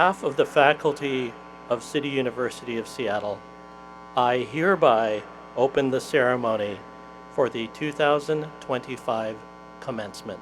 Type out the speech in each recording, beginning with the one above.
behalf of the faculty of City University of Seattle, I hereby open the ceremony for the 2025 commencement.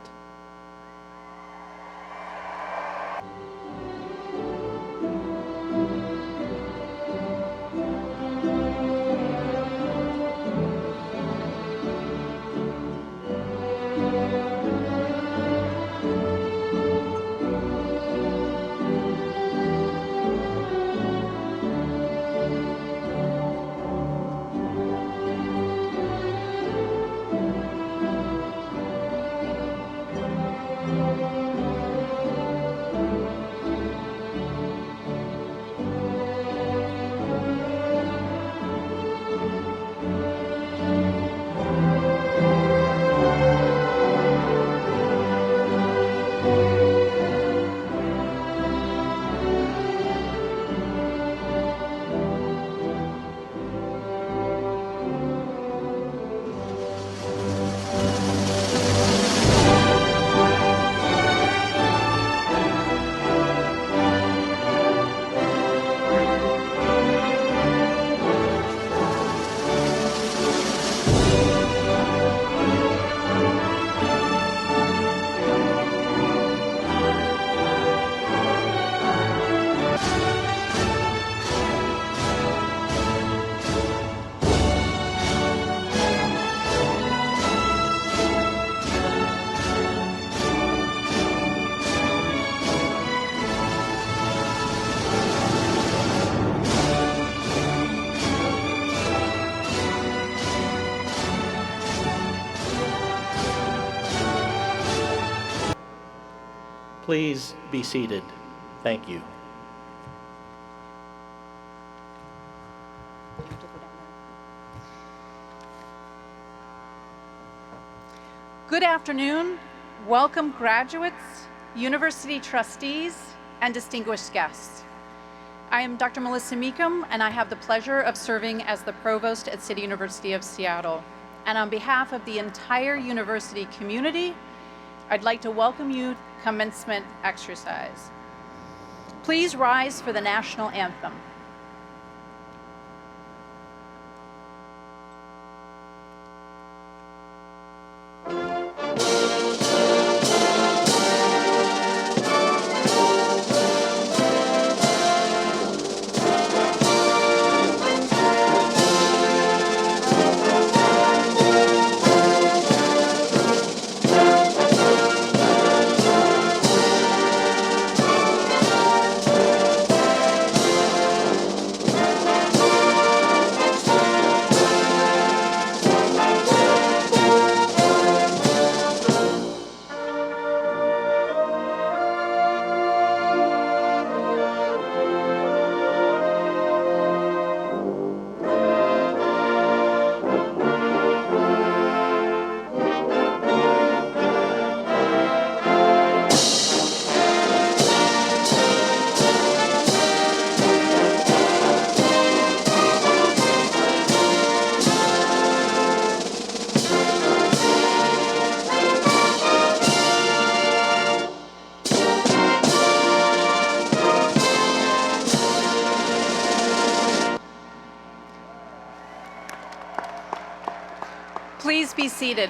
Please be seated. Thank you. Good afternoon. Welcome graduates, university trustees, and distinguished guests. I am Dr. Melissa Meekum, and I have the pleasure of serving as the provost at City University of Seattle. And on behalf of the entire university community, I'd like to welcome you to commencement exercise. Please rise for the national anthem. Please be seated.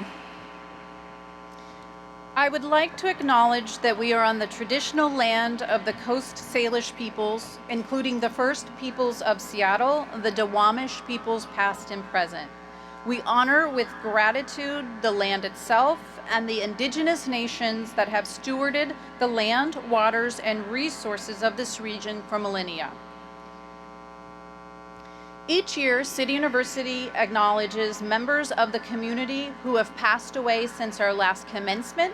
I would like to acknowledge that we are on the traditional land of the Coast Salish peoples, including the first peoples of Seattle, the Duwamish peoples past and present. We honor with gratitude the land itself and the indigenous nations that have stewarded the land, waters, and resources of this region for millennia. Each year, City University acknowledges members of the community who have passed away since our last commencement,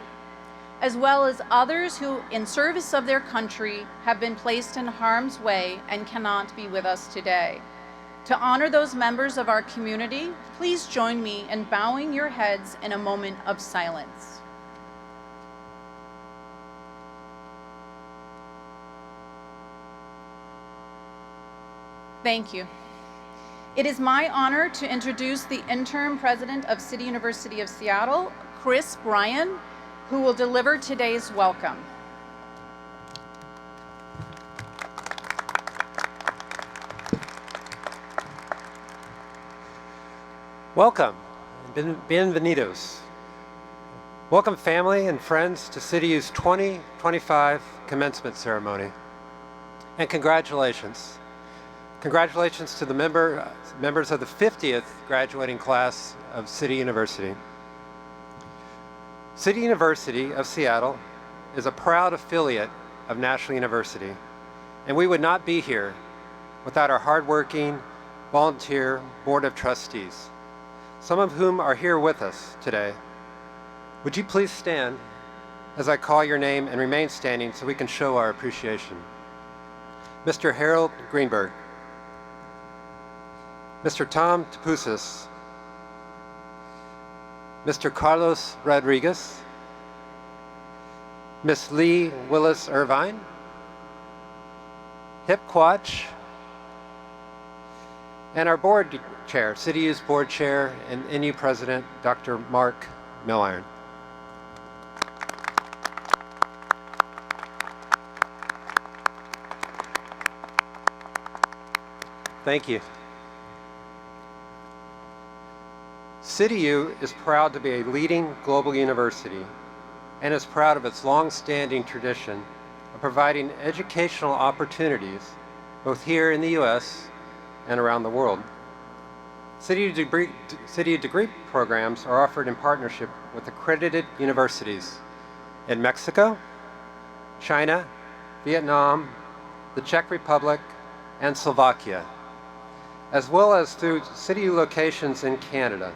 as well as others who, in service of their country, have been placed in harm's way and cannot be with us today. To honor those members of our community, please join me in bowing your heads in a moment of silence. Thank you. It is my honor to introduce the interim president of City University of Seattle, Chris Bryan, who will deliver today's welcome. Welcome, bienvenidos. Welcome family and friends to CityU's 2025 commencement ceremony. And congratulations. Congratulations to the members of the 50th graduating class of City University. City University of Seattle is a proud affiliate of National University, and we would not be here without our hardworking, volunteer Board of Trustees, some of whom are here with us today. Would you please stand as I call your name and remain standing so we can show our appreciation? Mr. Harold Greenberg, Mr. Tom Tapousas, Mr. Carlos Rodriguez, Ms. Lee Willis Irvine, Hip Quach, and our board chair, CityU's board chair and NU president, Dr. Mark Milliron. Thank you. CityU is proud to be a leading global university and is proud of its long-standing tradition of providing educational opportunities both here in the U.S. and around the world. CityU degree programs are offered in partnership with accredited universities in Mexico, China, Vietnam, the Czech Republic, and Slovakia, as well as through CityU locations in Canada.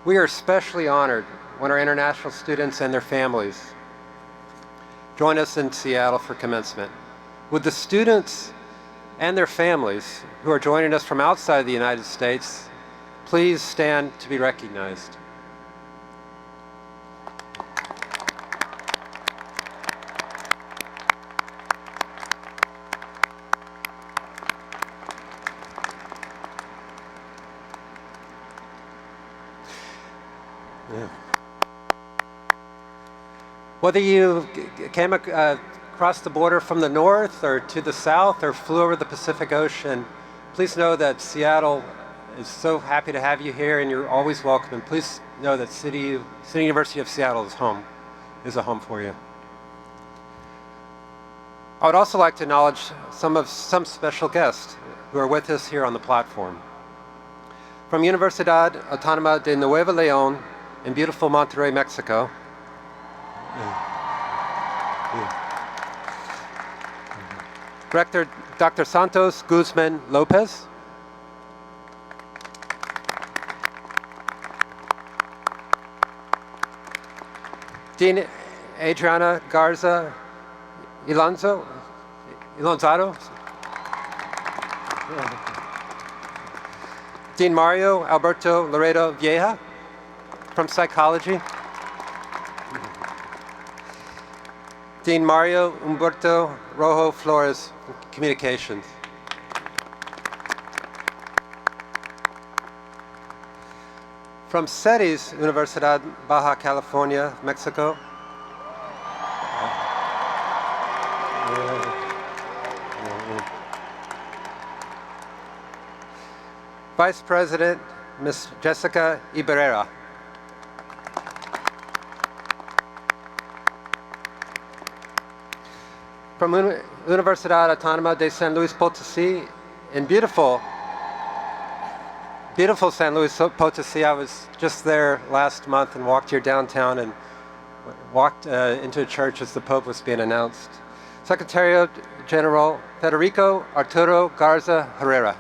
We are especially honored when our international students and their families join us in Seattle for commencement. Would the students and their families who are joining us from outside the United States please stand to be recognized? Whether you came across the border from the north or to the south or flew over the Pacific Ocean, please know that Seattle is so happy to have you here and you're always welcome. And please know that City University of Seattle is a home for you. I would also like to acknowledge some special guests who are with us here on the platform. From Universidad Autónoma de Nuevo León in beautiful Monterrey, Mexico, Rector Dr. Santos Guzman Lopez, Dean Adriana Garza Ilonzado, Dean Mario Alberto Laredo Vieja from Psychology, Dean Mario Humberto Rojo Flores, Communications. From CETIS, Universidad Baja California, Mexico, Vice President, Ms. Jessica Ibarrera. From Universidad Autónoma de San Luis Potosí, in beautiful San Luis Potosí. I was just there last month and walked here downtown and walked into a church as the Pope was being announced. Secretary General Federico Arturo Garza Herrera.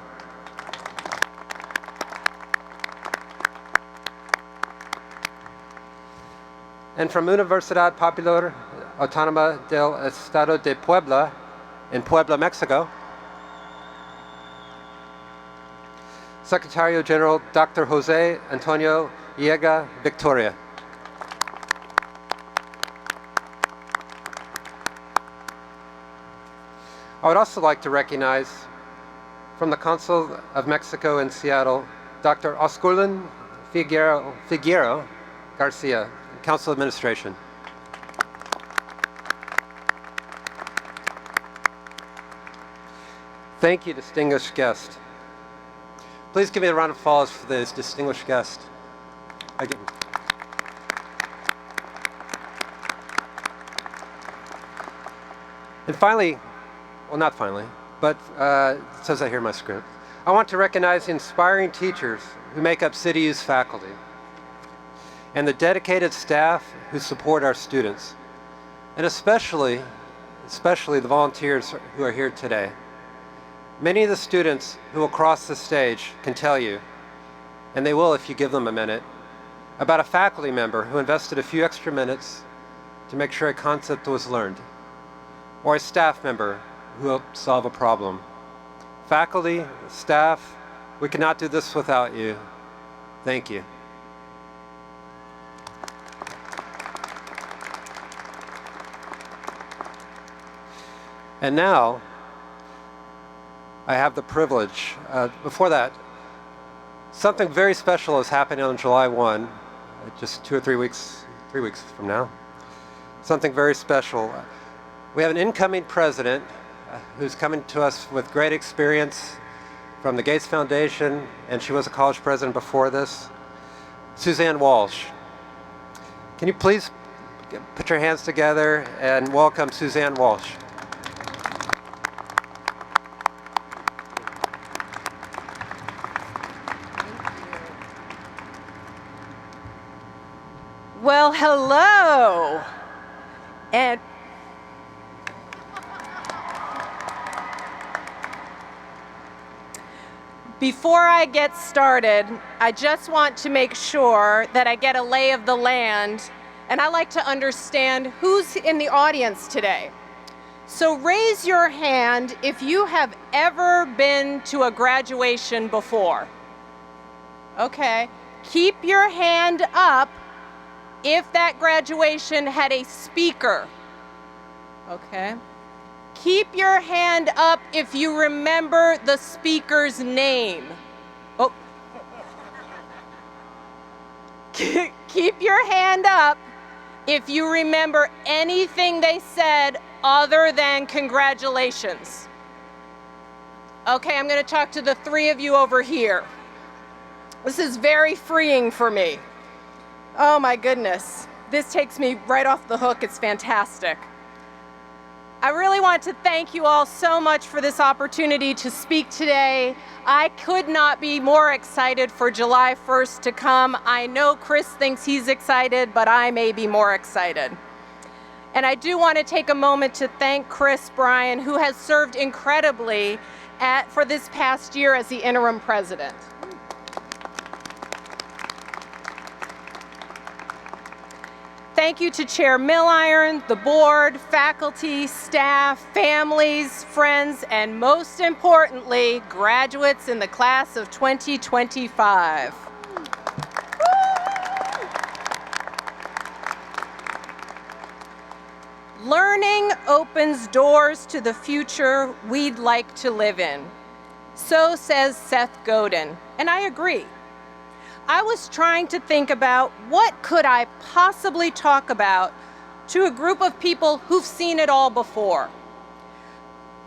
And from Universidad Popular Autónoma del Estado de Puebla, in Puebla, Mexico, Secretary General Dr. Jose Antonio Yega Victoria. I would also like to recognize from the Consul of Mexico in Seattle, Dr. Osculin Figueroa Garcia, Council Administration. Thank you, distinguished guest. Please give me a round of applause for this distinguished guest. Again. And finally, well, not finally, but it says that here in my script, I want to recognize the inspiring teachers who make up CityU's faculty and the dedicated staff who support our students, and especially the volunteers who are here today. Many of the students who will cross the stage can tell you, and they will if you give them a minute, about a faculty member who invested a few extra minutes to make sure a concept was learned, or a staff member who helped solve a problem. Faculty, staff, we cannot do this without you. Thank you. And now, I have the privilege, before that, something very special is happening on July 1, just 2 or 3 weeks from now. Something very special. We have an incoming president who's coming to us with great experience from the Gates Foundation, and she was a college president before this, Suzanne Walsh. Can you please put your hands together and welcome Suzanne Walsh. Well, hello. And before I get started, I just want to make sure that I get a lay of the land, and I like to understand who's in the audience today. So raise your hand if you have ever been to a graduation before. Okay. Keep your hand up if that graduation had a speaker. Okay. Keep your hand up if you remember the speaker's name. Oh. Keep your hand up if you remember anything they said other than congratulations. Okay, I'm going to talk to the 3 of you over here. This is very freeing for me. Oh my goodness. This takes me right off the hook. It's fantastic. I really want to thank you all so much for this opportunity to speak today. I could not be more excited for July 1st to come. I know Chris thinks he's excited, but I may be more excited. And I do want to take a moment to thank Chris Bryan, who has served incredibly for this past year as the interim president. Thank you to Chair Milliron, the board, faculty, staff, families, friends, and most importantly, graduates in the class of 2025. Learning opens doors to the future we'd like to live in. So says Seth Godin, and I agree. I was trying to think about what could I possibly talk about to a group of people who've seen it all before.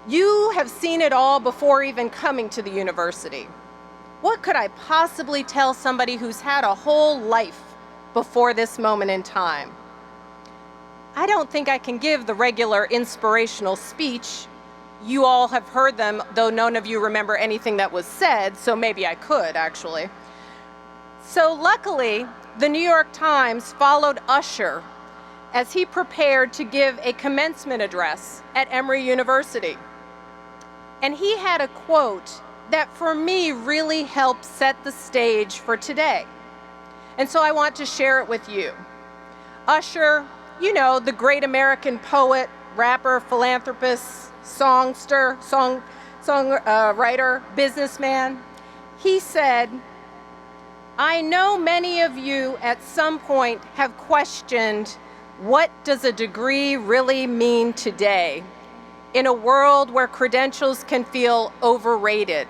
You have seen it all before even coming to the university. What could I possibly tell somebody who's had a whole life before this moment in time? I don't think I can give the regular inspirational speech. You all have heard them, though none of you remember anything that was said, so maybe I could actually. So luckily, the New York Times followed Usher as he prepared to give a commencement address at Emory University. And he had a quote that for me really helped set the stage for today. And so I want to share it with you. Usher, you know, the great American poet, rapper, philanthropist, songster, songwriter, businessman, he said, I know many of you at some point have questioned, what does a degree really mean today in a world where credentials can feel overrated,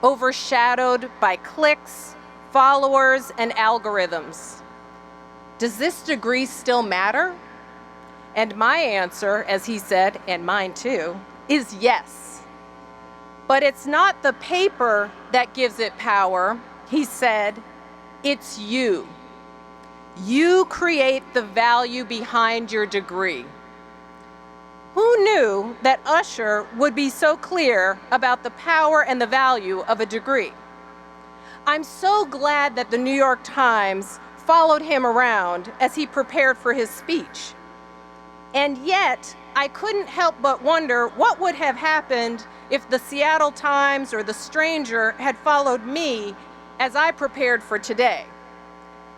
overshadowed by clicks, followers, and algorithms? Does this degree still matter? And my answer, as he said, and mine too, is yes. But it's not the paper that gives it power, he said, it's you. You create the value behind your degree. Who knew that Usher would be so clear about the power and the value of a degree? I'm so glad that the New York Times followed him around as he prepared for his speech. And yet, I couldn't help but wonder what would have happened if the Seattle Times or the Stranger had followed me as I prepared for today.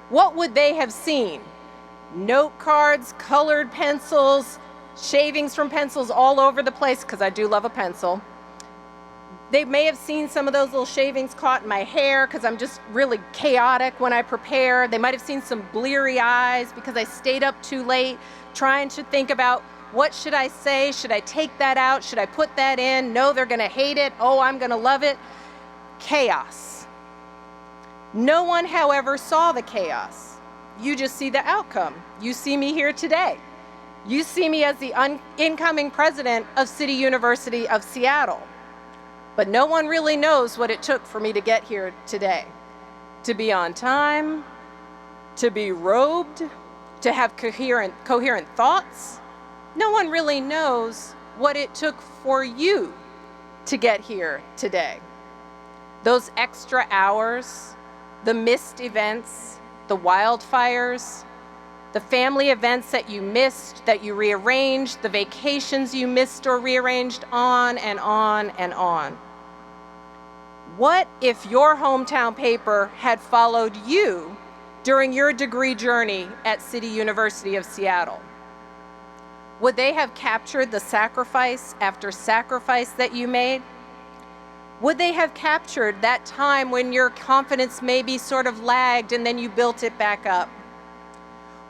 What would they have seen? Note cards, colored pencils, shavings from pencils all over the place, because I do love a pencil. They may have seen some of those little shavings caught in my hair because I'm just really chaotic when I prepare. They might have seen some bleary eyes because I stayed up too late trying to think about what should I say? Should I take that out? Should I put that in? No, they're going to hate it. Oh, I'm going to love it. Chaos. No one, however, saw the chaos. You just see the outcome. You see me here today. You see me as the incoming president of City University of Seattle. But no one really knows what it took for me to get here today. To be on time, to be robed, to have coherent thoughts. No one really knows what it took for you to get here today. Those extra hours, the missed events, the wildfires, the family events that you missed, that you rearranged, the vacations you missed or rearranged, on and on and on. What if your hometown paper had followed you during your degree journey at City University of Seattle? Would they have captured the sacrifice after sacrifice that you made? Would they have captured that time when your confidence maybe sort of lagged and then you built it back up?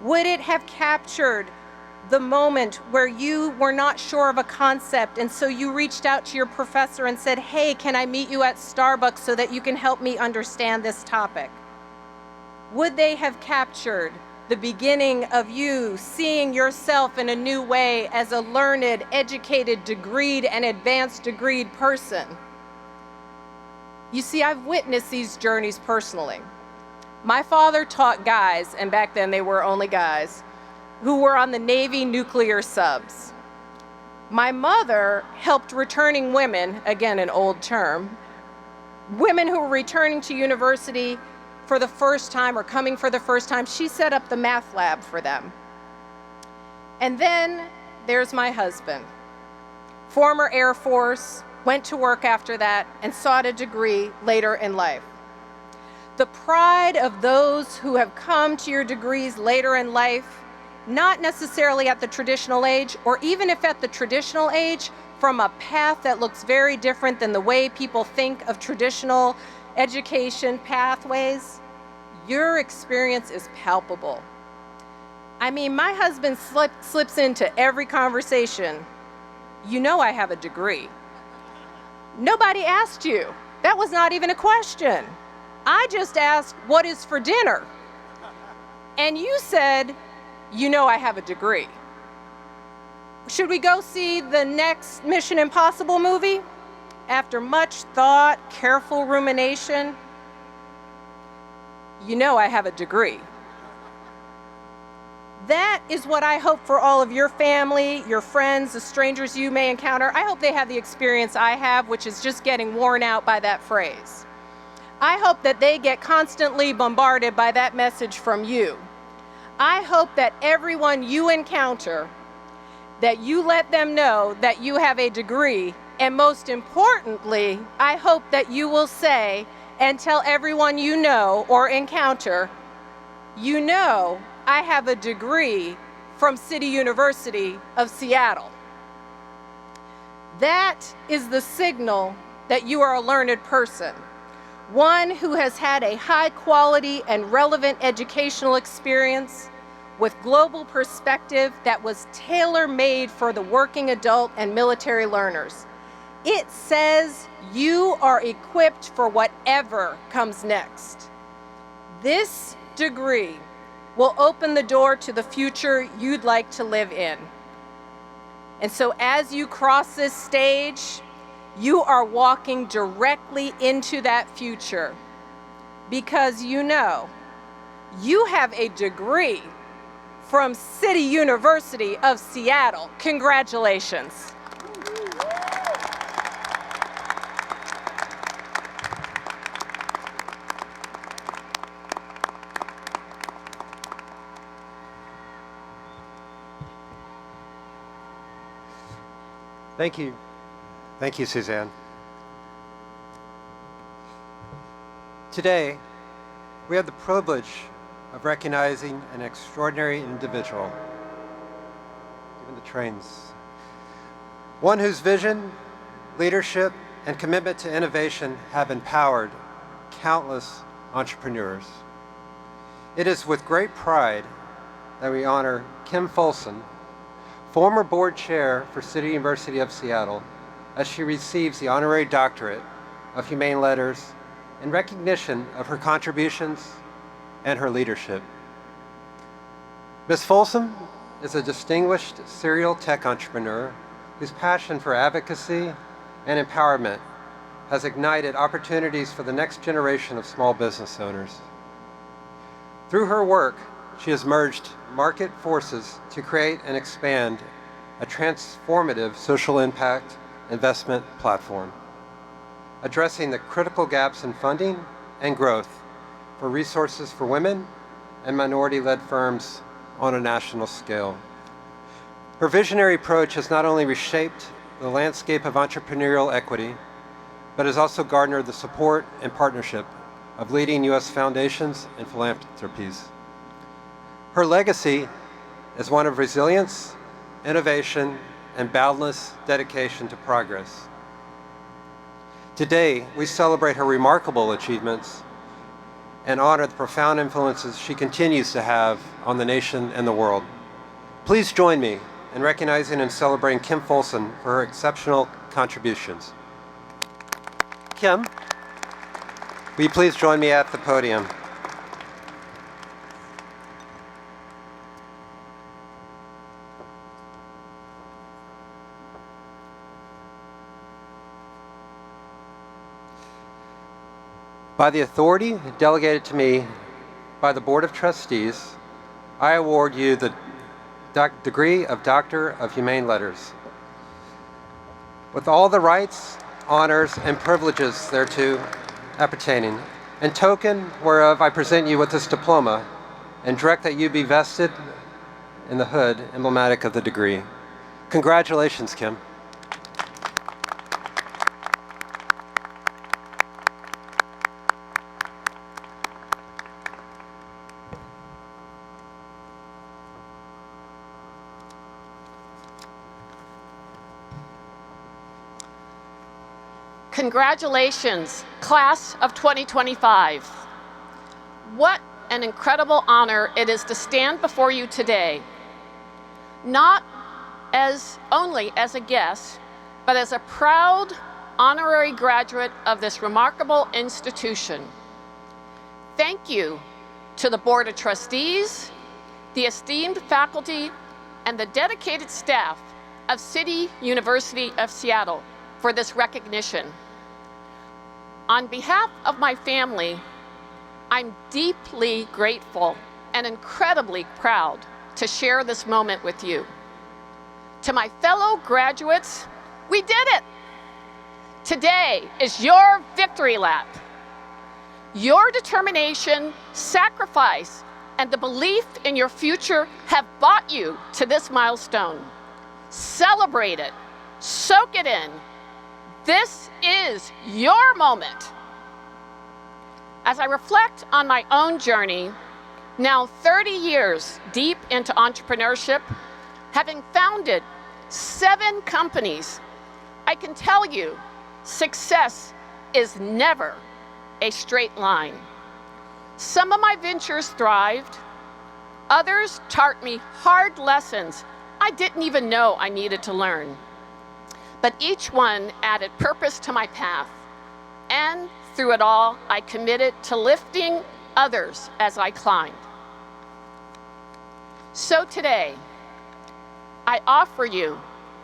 Would it have captured the moment where you were not sure of a concept and so you reached out to your professor and said, hey, can I meet you at Starbucks so that you can help me understand this topic? Would they have captured the beginning of you seeing yourself in a new way as a learned, educated, degreed, and advanced degreed person? You see, I've witnessed these journeys personally. My father taught guys, and back then they were only guys, who were on the Navy nuclear subs. My mother helped returning women, again an old term, women who were returning to university for the first time or coming for the first time. She set up the math lab for them. And then there's my husband, former Air Force, went to work after that and sought a degree later in life. The pride of those who have come to your degrees later in life, not necessarily at the traditional age, or even if at the traditional age, from a path that looks very different than the way people think of traditional education pathways, your experience is palpable. I mean, my husband slips into every conversation, you know I have a degree. Nobody asked you. That was not even a question. I just asked, what is for dinner? And you said, you know I have a degree. Should we go see the next Mission Impossible movie? After much thought, careful rumination, you know I have a degree. That is what I hope for all of your family, your friends, the strangers you may encounter. I hope they have the experience I have, which is just getting worn out by that phrase. I hope that they get constantly bombarded by that message from you. I hope that everyone you encounter, that you let them know that you have a degree, and most importantly, I hope that you will say and tell everyone you know or encounter, you know, I have a degree from City University of Seattle. That is the signal that you are a learned person, one who has had a high quality and relevant educational experience with global perspective that was tailor-made for the working adult and military learners. It says you are equipped for whatever comes next. This degree will open the door to the future you'd like to live in. And so as you cross this stage, you are walking directly into that future because you know you have a degree from City University of Seattle. Congratulations. Thank you. Thank you, Suzanne. Today, we have the privilege of recognizing an extraordinary individual, given the trains, one whose vision, leadership, and commitment to innovation have empowered countless entrepreneurs. It is with great pride that we honor Kim Folsom, former board chair for City University of Seattle, as she receives the honorary doctorate of Humane Letters in recognition of her contributions and her leadership. Ms. Folsom is a distinguished serial tech entrepreneur whose passion for advocacy and empowerment has ignited opportunities for the next generation of small business owners. Through her work, she has merged market forces to create and expand a transformative social impact investment platform, addressing the critical gaps in funding and growth for resources for women and minority-led firms on a national scale. Her visionary approach has not only reshaped the landscape of entrepreneurial equity, but has also garnered the support and partnership of leading U.S. foundations and philanthropies. Her legacy is one of resilience, innovation, and boundless dedication to progress. Today, we celebrate her remarkable achievements and honor the profound influences she continues to have on the nation and the world. Please join me in recognizing and celebrating Kim Folsom for her exceptional contributions. Kim, will you please join me at the podium? By the authority delegated to me by the Board of Trustees, I award you the degree of Doctor of Humane Letters, with all the rights, honors, and privileges thereto appertaining. In token whereof I present you with this diploma, and direct that you be vested in the hood emblematic of the degree. Congratulations, Kim. Congratulations, class of 2025. What an incredible honor it is to stand before you today, not only as a guest, but as a proud honorary graduate of this remarkable institution. Thank you to the Board of Trustees, the esteemed faculty, and the dedicated staff of City University of Seattle for this recognition. On behalf of my family, I'm deeply grateful and incredibly proud to share this moment with you. To my fellow graduates, we did it! Today is your victory lap. Your determination, sacrifice, and the belief in your future have brought you to this milestone. Celebrate it, soak it in. This is your moment. As I reflect on my own journey, now 30 years deep into entrepreneurship, having founded 7 companies, I can tell you success is never a straight line. Some of my ventures thrived, others taught me hard lessons I didn't even know I needed to learn. But each one added purpose to my path, and through it all, I committed to lifting others as I climbed. So today, I offer you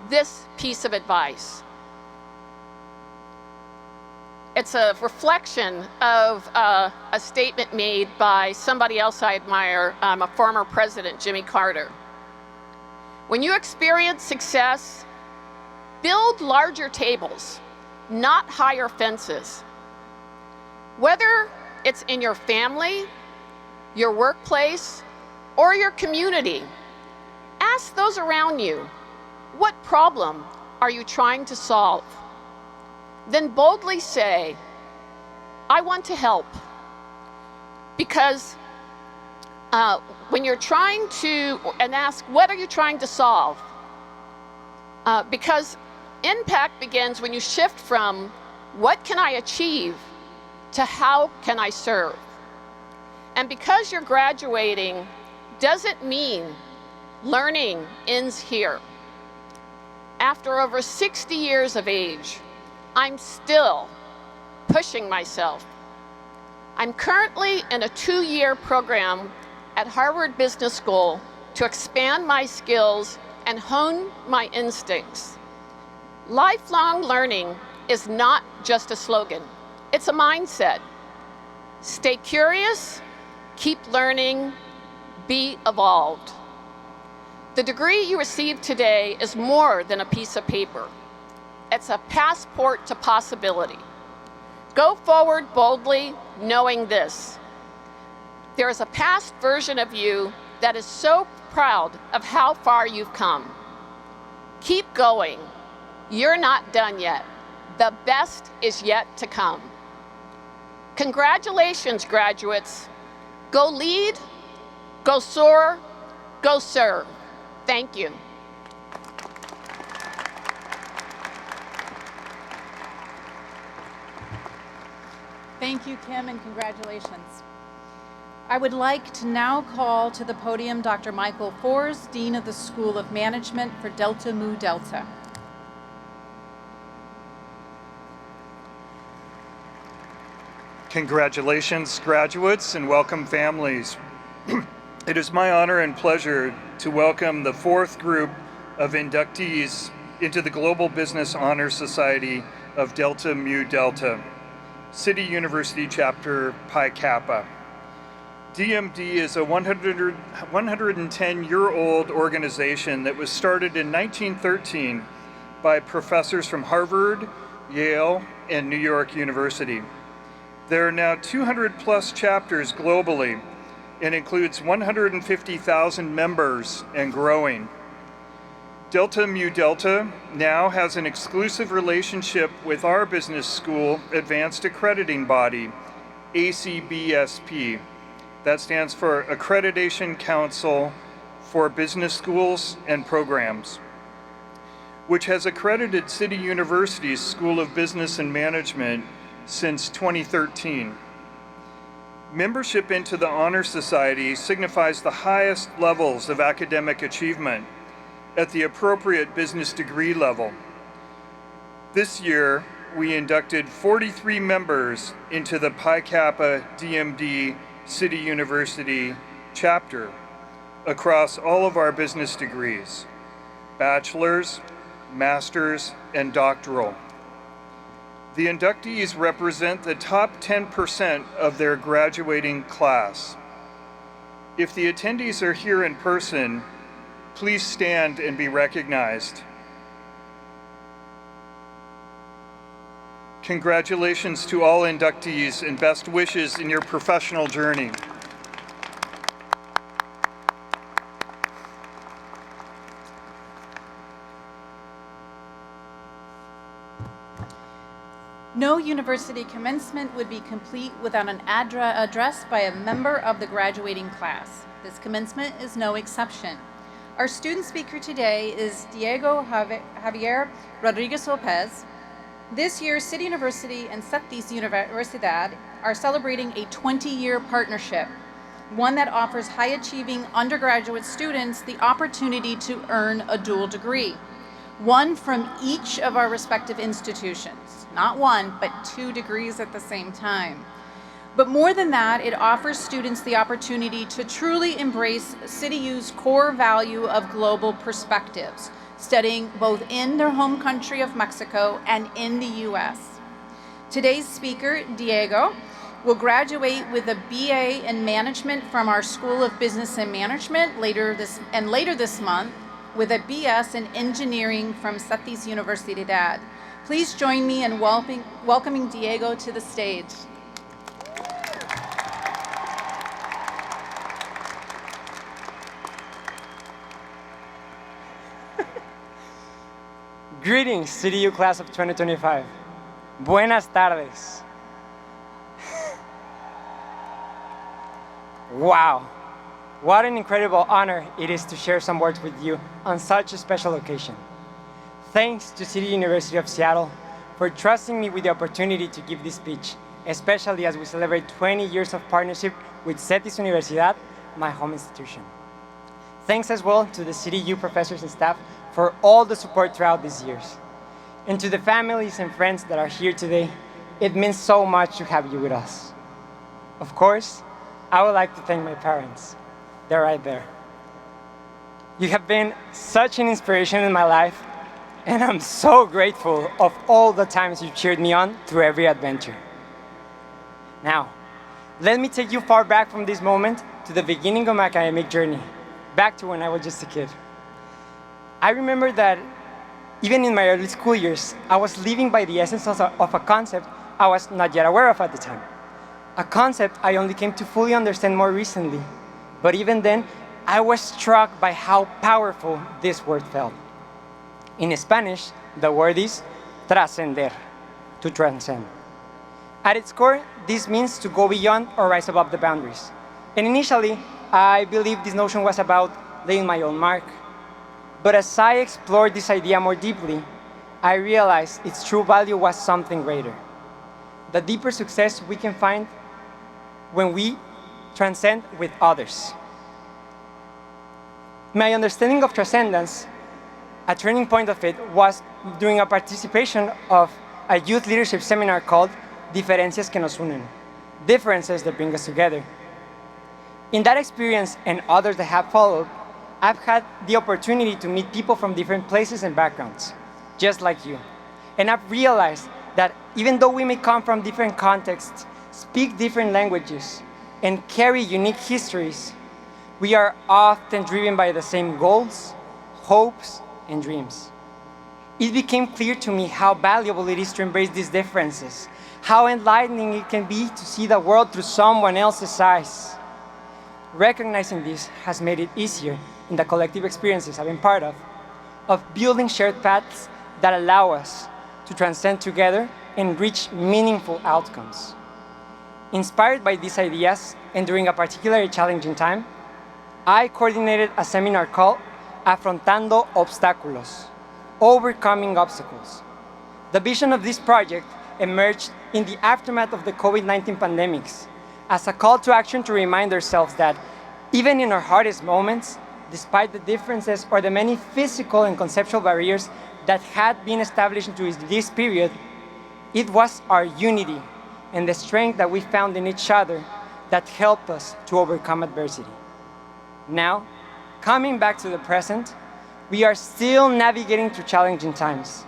this piece of advice. it's a reflection of a statement made by somebody else I admire, a former president, Jimmy Carter. When you experience success, build larger tables, not higher fences. Whether it's in your family, your workplace, or your community, ask those around you, what problem are you trying to solve? Then boldly say, I want to help. Because when you're trying to, and ask, what are you trying to solve? Because impact begins when you shift from, what can I achieve, to how can I serve? And because you're graduating doesn't mean learning ends here. After over 60 years of age, I'm still pushing myself. I'm currently in a 2-year program at Harvard Business School to expand my skills and hone my instincts. Lifelong learning is not just a slogan, it's a mindset. Stay curious, keep learning, be evolved. The degree you receive today is more than a piece of paper. It's a passport to possibility. Go forward boldly, knowing this. There is a past version of you that is so proud of how far you've come. Keep going. You're not done yet. The best is yet to come. Congratulations, graduates. Go lead, go soar, go serve. Thank you. Thank you, Kim, and congratulations. I would like to now call to the podium Dr. Michael Fors, Dean of the School of Management for Delta Mu Delta. Congratulations, graduates, and welcome families. It is my honor and pleasure to welcome the 4th group of inductees into the Global Business Honor Society of Delta Mu Delta, City University Chapter Pi Kappa. DMD is a 110-year-old organization that was started in 1913 by professors from Harvard, Yale, and New York University. There are now 200+ chapters globally and includes 150,000 members and growing. Delta Mu Delta now has an exclusive relationship with our business school advanced accrediting body, ACBSP. That stands for Accreditation Council for Business Schools and Programs, which has accredited City University's School of Business and Management since 2013. Membership into the Honor Society signifies the highest levels of academic achievement at the appropriate business degree level. This year, we inducted 43 members into the Pi Kappa DMD City University chapter across all of our business degrees, bachelor's, master's, and doctoral. The inductees represent the top 10% of their graduating class. If the attendees are here in person, please stand and be recognized. Congratulations to all inductees and best wishes in your professional journey. No university commencement would be complete without an address by a member of the graduating class. This commencement is no exception. Our student speaker today is Diego Javier Rodriguez Lopez. This year, City University and CETIS Universidad are celebrating a 20-year partnership, one that offers high-achieving undergraduate students the opportunity to earn a dual degree, one from each of our respective institutions. Not one, but 2 degrees at the same time. But more than that, it offers students the opportunity to truly embrace CityU's core value of global perspectives, studying both in their home country of Mexico and in the US. Today's speaker, Diego, will graduate with a BA in Management from our School of Business and Management later this month with a BS in Engineering from Cetis Universidad. Please join me in welcoming Diego to the stage. Greetings, CDU class of 2025. Buenas tardes. Wow, what an incredible honor it is to share some words with you on such a special occasion. Thanks to City University of Seattle for trusting me with the opportunity to give this speech, especially as we celebrate 20 years of partnership with Cetis Universidad, my home institution. Thanks as well to the CDU professors and staff for all the support throughout these years. And to the families and friends that are here today, it means so much to have you with us. Of course, I would like to thank my parents. They're right there. You have been such an inspiration in my life, and I'm so grateful of all the times you cheered me on through every adventure. Now, let me take you far back from this moment to the beginning of my academic journey, back to when I was just a kid. I remember that even in my early school years, I was living by the essence of a concept I was not yet aware of at the time. A concept I only came to fully understand more recently. But even then, I was struck by how powerful this word felt. In Spanish, the word is trascender, to transcend. At its core, this means to go beyond or rise above the boundaries. And initially, I believed this notion was about leaving my own mark. But as I explored this idea more deeply, I realized its true value was something greater. The deeper success we can find when we transcend with others. My understanding of transcendence, a turning point of it, was during a participation of a youth leadership seminar called Diferencias que nos unen, differences that bring us together. In that experience and others that have followed, I've had the opportunity to meet people from different places and backgrounds, just like you. And I've realized that even though we may come from different contexts, speak different languages, and carry unique histories, we are often driven by the same goals, hopes, and dreams. It became clear to me how valuable it is to embrace these differences, how enlightening it can be to see the world through someone else's eyes. Recognizing this has made it easier in the collective experiences I've been part of building shared paths that allow us to transcend together and reach meaningful outcomes. Inspired by these ideas, and during a particularly challenging time, I coordinated a seminar called Afrontando Obstáculos, Overcoming Obstacles. The vision of this project emerged in the aftermath of the COVID-19 pandemics as a call to action to remind ourselves that even in our hardest moments, despite the differences or the many physical and conceptual barriers that had been established into this period, it was our unity and the strength that we found in each other that helped us to overcome adversity. Now, coming back to the present, we are still navigating through challenging times.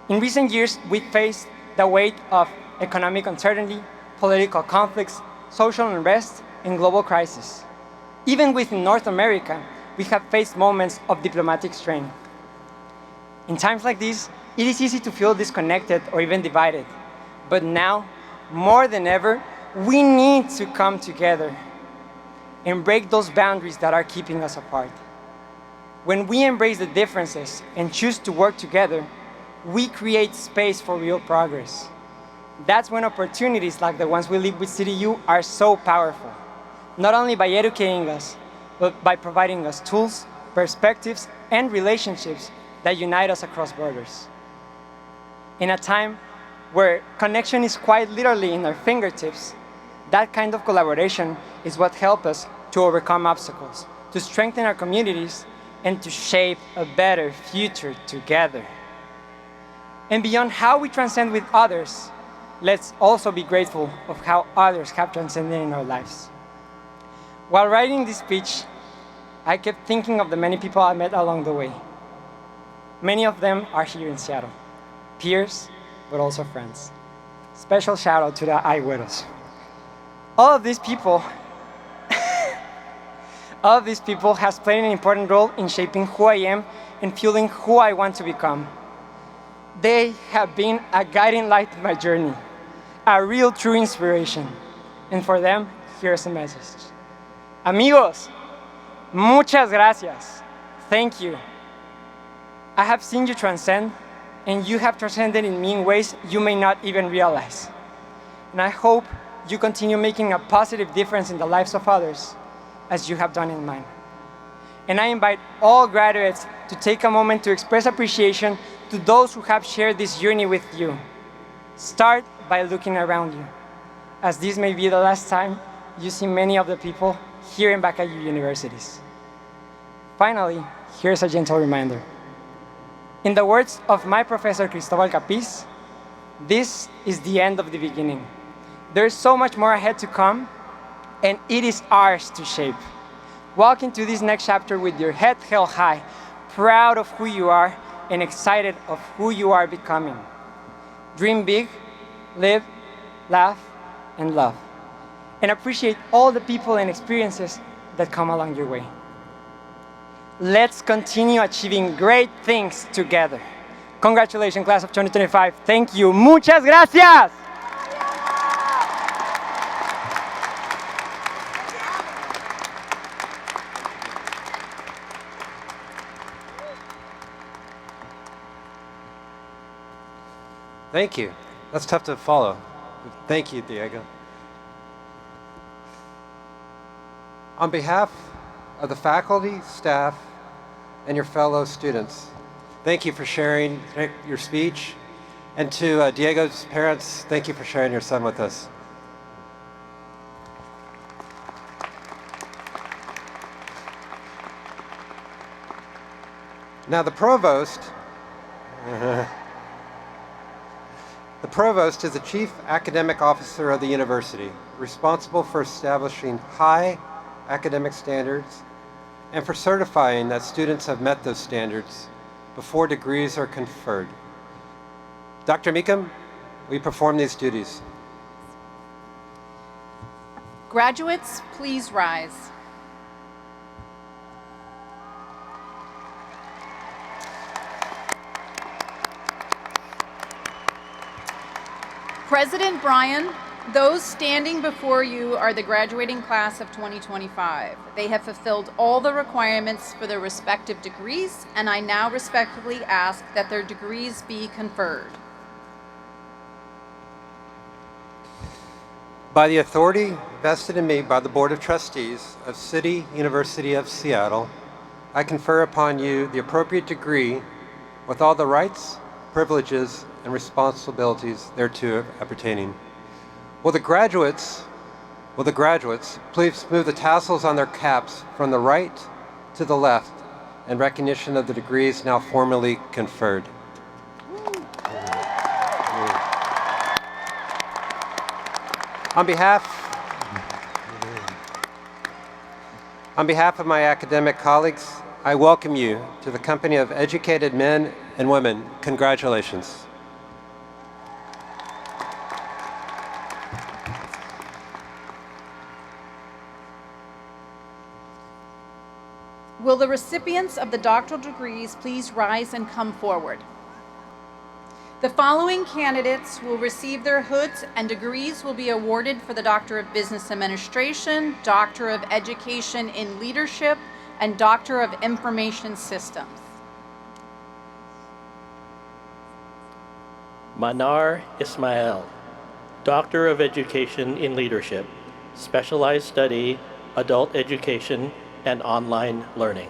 In recent years, we faced the weight of economic uncertainty, political conflicts, social unrest, and global crisis. Even within North America, we have faced moments of diplomatic strain. In times like these, it is easy to feel disconnected or even divided. But now, more than ever, we need to come together and break those boundaries that are keeping us apart. When we embrace the differences and choose to work together, we create space for real progress. That's when opportunities like the ones we live with CDU are so powerful, not only by educating us, but by providing us tools, perspectives, and relationships that unite us across borders. In a time where connection is quite literally in our fingertips, that kind of collaboration is what helps us to overcome obstacles, to strengthen our communities, and to shape a better future together. And beyond how we transcend with others, let's also be grateful of how others have transcended in our lives. While writing this speech, I kept thinking of the many people I met along the way. Many of them are here in Seattle, peers, but also friends. Special shout out to the Aigüeros. All of these people has played an important role in shaping who I am and fueling who I want to become. They have been a guiding light in my journey, a real true inspiration. And for them, here's a message. Amigos, muchas gracias. Thank you. I have seen you transcend, and you have transcended in me in ways you may not even realize. And I hope you continue making a positive difference in the lives of others, as you have done in mine. And I invite all graduates to take a moment to express appreciation to those who have shared this journey with you. Start by looking around you, as this may be the last time you see many of the people here and back at your universities. Finally, here's a gentle reminder. In the words of my professor Cristobal Capiz, this is the end of the beginning. There's so much more ahead to come, and it is ours to shape. Walk into this next chapter with your head held high, proud of who you are, and excited of who you are becoming. Dream big, live, laugh, and love. And appreciate all the people and experiences that come along your way. Let's continue achieving great things together. Congratulations, class of 2025. Thank you. Muchas gracias. Thank you. That's tough to follow. Thank you, Diego. On behalf of the faculty, staff, and your fellow students, thank you for sharing your speech. And to Diego's parents, thank you for sharing your son with us. Now the provost is the chief academic officer of the university, responsible for establishing high academic standards and for certifying that students have met those standards before degrees are conferred. Dr. Meekum, we perform these duties. Graduates, please rise. President Bryan, those standing before you are the graduating class of 2025. They have fulfilled all the requirements for their respective degrees, and I now respectfully ask that their degrees be conferred. By the authority vested in me by the Board of Trustees of City University of Seattle, I confer upon you the appropriate degree with all the rights, privileges, and responsibilities thereto appertaining. Will the graduates please move the tassels on their caps from the right to the left in recognition of the degrees now formally conferred. On behalf of my academic colleagues, I welcome you to the company of educated men and women. Congratulations. Will the recipients of the doctoral degrees please rise and come forward? The following candidates will receive their hoods, and degrees will be awarded for the Doctor of Business Administration, Doctor of Education in Leadership, and Doctor of Information Systems. Manar Ismail, Doctor of Education in Leadership, Specialized Study, Adult Education, and Online Learning.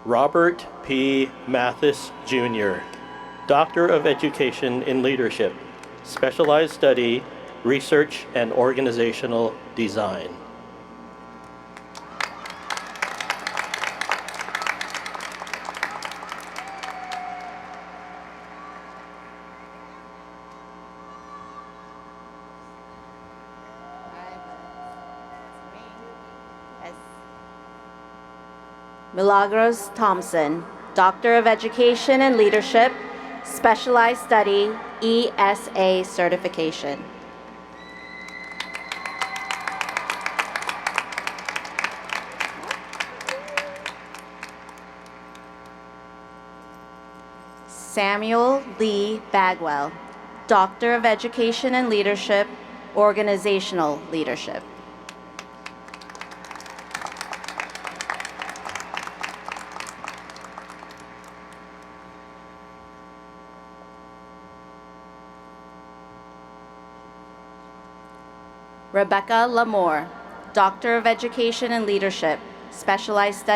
Robert P. Mathis, Jr., Doctor of Education in Leadership, Specialized Study, Research and Organizational Design. Milagros Thompson, Doctor of Education and Leadership, Specialized Study, ESA certification. Samuel Lee Bagwell, Doctor of Education and Leadership, Organizational Leadership. Rebecca Lamore, Doctor of Education and Leadership, Specialized Study.